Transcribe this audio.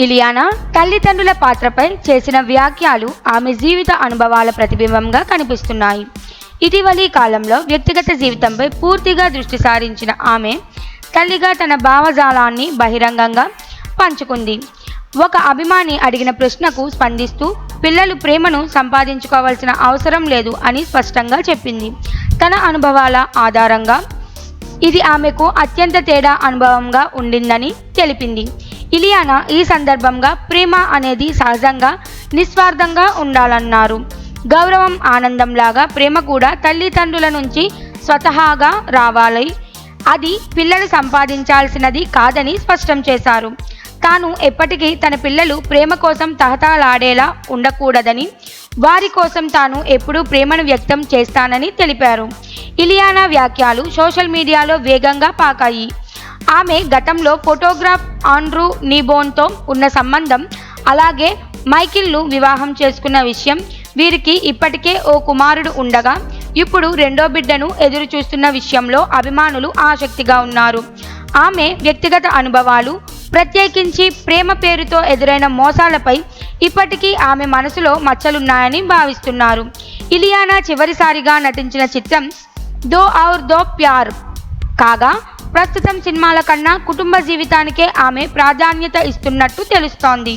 ఇలియానా తల్లిదండ్రుల పాత్రపై చేసిన వ్యాఖ్యలు ఆమె జీవిత అనుభవాల ప్రతిబింబంగా కనిపిస్తున్నాయి. ఇటీవలి కాలంలో వ్యక్తిగత జీవితంపై పూర్తిగా దృష్టి సారించిన ఆమె తల్లిగా తన భావజాలాన్ని బహిరంగంగా పంచుకుంది. ఒక అభిమాని అడిగిన ప్రశ్నకు స్పందిస్తూ పిల్లలు ప్రేమను సంపాదించుకోవాల్సిన అవసరం లేదు అని స్పష్టంగా చెప్పింది. తన అనుభవాల ఆధారంగా ఇది ఆమెకు అత్యంత తేడా అనుభవంగా ఉండిందని తెలిపింది. ఇలియానా ఈ సందర్భంగా ప్రేమ అనేది సహజంగా నిస్వార్థంగా ఉండాలన్నారు. గౌరవం, ఆనందంలాగా ప్రేమ కూడా తల్లిదండ్రుల నుంచి స్వతహాగా రావాలి. అది పిల్లలు సంపాదించాల్సినది కాదని స్పష్టం చేశారు. తాను ఎప్పటికీ తన పిల్లలు ప్రేమ కోసం తహతహలాడేలా ఉండకూడదని, వారి కోసం తాను ఎప్పుడూ ప్రేమను వ్యక్తం చేస్తానని తెలిపారు. ఇలియానా వ్యాఖ్యలు సోషల్ మీడియాలో వేగంగా పాకాయి. ఆమె గతంలో ఫోటోగ్రాఫర్ ఆండ్రూ నీబోన్తో ఉన్న సంబంధం, అలాగే మైకిల్ను వివాహం చేసుకున్న విషయం, వీరికి ఇప్పటికే ఓ కుమారుడు ఉండగా ఇప్పుడు రెండో బిడ్డను ఎదురు చూస్తున్న విషయంలో అభిమానులు ఆసక్తిగా ఉన్నారు. ఆమె వ్యక్తిగత అనుభవాలు, ప్రత్యేకించి ప్రేమ పేరుతో ఎదురైన మోసాలపై ఇప్పటికీ ఆమె మనసులో మచ్చలున్నాయని భావిస్తున్నారు. ఇలియానా చివరిసారిగా నటించిన చిత్రం దో ఔర్ దో ప్యార్ కాగా, ప్రస్తుతం సినిమాల కన్నా కుటుంబ జీవితానికే ఆమె ప్రాధాన్యత ఇస్తున్నట్టు తెలుస్తోంది.